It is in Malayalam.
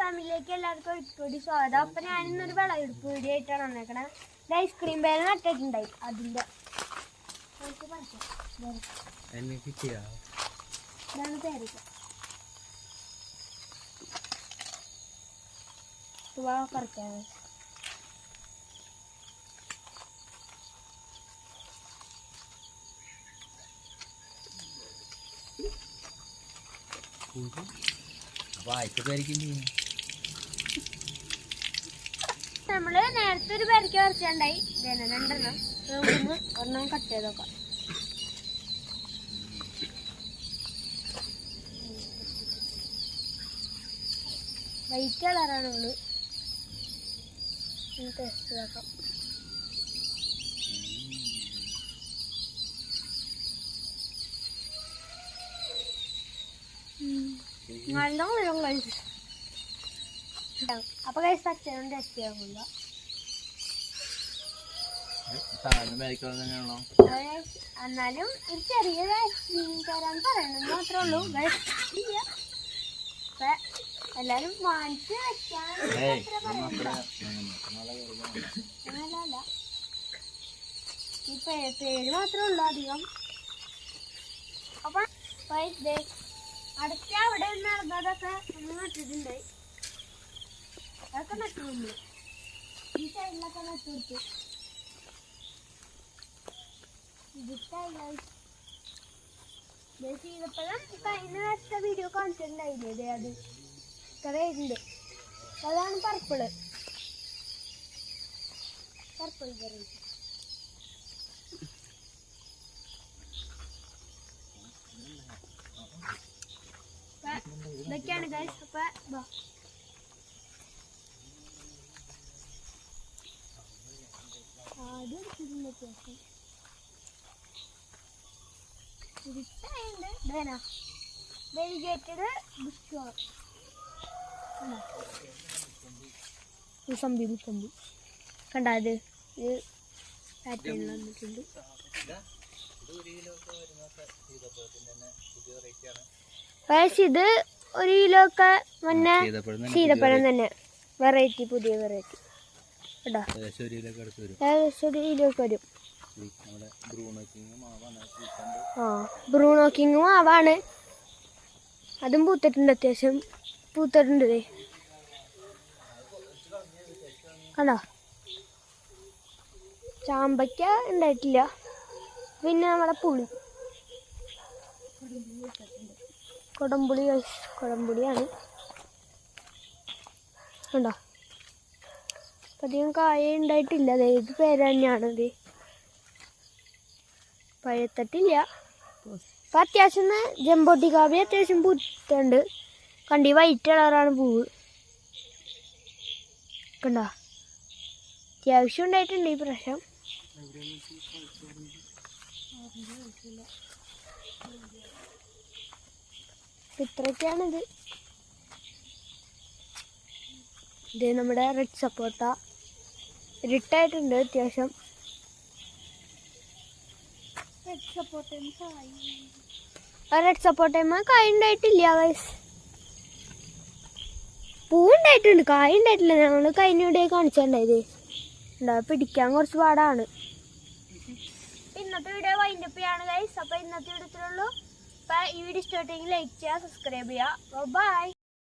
ഫാമിലിയിലേക്ക് എല്ലാവർക്കും ഒരിക്കലും സ്വാഗതം. അപ്പൊ ഞാനിന്നൊരു വിളവെടുപ്പ് വീഡിയോ ആയിട്ടാണ് വന്നേക്കണേ. ഐസ്ക്രീം പേര് നട്ടിട്ടുണ്ടായി അതിന്റെ ഇതാണ് പേര്. പറിക്കാണ്. നമ്മള് നേരത്തെ ഒരു പേരയ്ക്ക പറിച്ചുണ്ടായി. രണ്ടെണ്ണം ഒരെണ്ണം കട്ട് ചെയ്തോക്കാം. വൈറ്റ് കളറാണ് ഉള്ളു. ടേസ്റ്റ് നോക്കാം. നല്ല മുഴുവൻ കഴിച്ചു. അപ്പൊ കഴിച്ച അച്ഛനും ടേസ്റ്റ് ചെയ്യാൻ എന്നാലും ഒരു ചെറിയൊരു ഐസ്ക്രീം തരാൻ പറയണമെന്ന് മാത്രമേ ഉള്ളൂ. എല്ലാരും വാങ്ങിച്ച് വെക്കാൻ ഈ പേര് മാത്രമേ ഉള്ളൂ അധികം. അപ്പൊ അടുത്ത അവിടെ നടന്നതൊക്കെ നമ്മൾ നട്ടിട്ടുണ്ടായി. അതൊക്കെ നട്ടിട്ടുണ്ട്. ഈ സൈഡിലൊക്കെ നട്ടുകൊടുത്തു. ചെയ്തപ്പോഴും കഴിഞ്ഞ നേരത്തെ വീഡിയോ കാണിച്ചിട്ടുണ്ടായില്ലേ? അത് ഇത്രയുണ്ട്. അതാണ് പർപ്പിള് വെറൈറ്റി. ഇതൊക്കെയാണ് ഗൈസ്. അപ്പൊ കണ്ട അത് പാറ്റേൺ വന്നിട്ടുണ്ട്. ഇത് 1 കിലോ ഒക്കെ മുന്നേ സീതപ്പഴം തന്നെ വെറൈറ്റി, പുതിയ വെറൈറ്റി കേട്ടോ. ഏകദേശം 1 കിലോ ഒക്കെ വരും. ബ്രൂണോ കിങ് മാവാണ്. അതും പൂത്തിട്ടുണ്ട്. അത്യാവശ്യം പൂത്തിട്ടുണ്ട്. കണ്ടോ? ചാമ്പയ്ക്ക ഉണ്ടായിട്ടില്ല. പിന്നെ നമ്മുടെ പുളി, കൊടംപുളിയാണ്. കണ്ടോ? അധികം കായ ഉണ്ടായിട്ടില്ല. ഇത് പേര് തന്നെയാണത്. പഴുത്തിട്ടില്ല. അപ്പം അത്യാവശ്യം ജമ്പോട്ടി കാവ്യ അത്യാവശ്യം പൂത്തുണ്ട്. കണ്ടി വൈറ്റ് കളറാണ് പൂവ്. കണ്ടോ? അത്യാവശ്യം ഉണ്ടായിട്ടുണ്ട് ഈ പ്രാവശ്യം. ഇത്രയൊക്കെയാണിത്. ഇത് നമ്മുടെ റെഡ് സപ്പോട്ട ഇരുട്ടായിട്ടുണ്ട് അത്യാവശ്യം. റെഡ് സപ്പോട്ടയമ്മ കായ ഉണ്ടായിട്ടില്ല. പൂവുണ്ടായിട്ടുണ്ട്, കായ ഉണ്ടായിട്ടില്ല. ഞങ്ങൾ കഴിഞ്ഞ കാണിച്ചിട്ടുണ്ടായത്. പിടിക്കാൻ കുറച്ച് പാടാണ്. ഇന്നത്തെ വീഡിയോ വൈൻഡപ്പ് ചെയ്യാണ് ഗൈസ്. അപ്പോൾ ഇന്നത്തെ വീഡിയോ ഇത്രയുള്ളൂ. അപ്പോൾ ഈ വീഡിയോ ഇഷ്ടമായിട്ടെങ്കിൽ ലൈക്ക് ചെയ്യുക, സബ്സ്ക്രൈബ് ചെയ്യുക. ബൈ.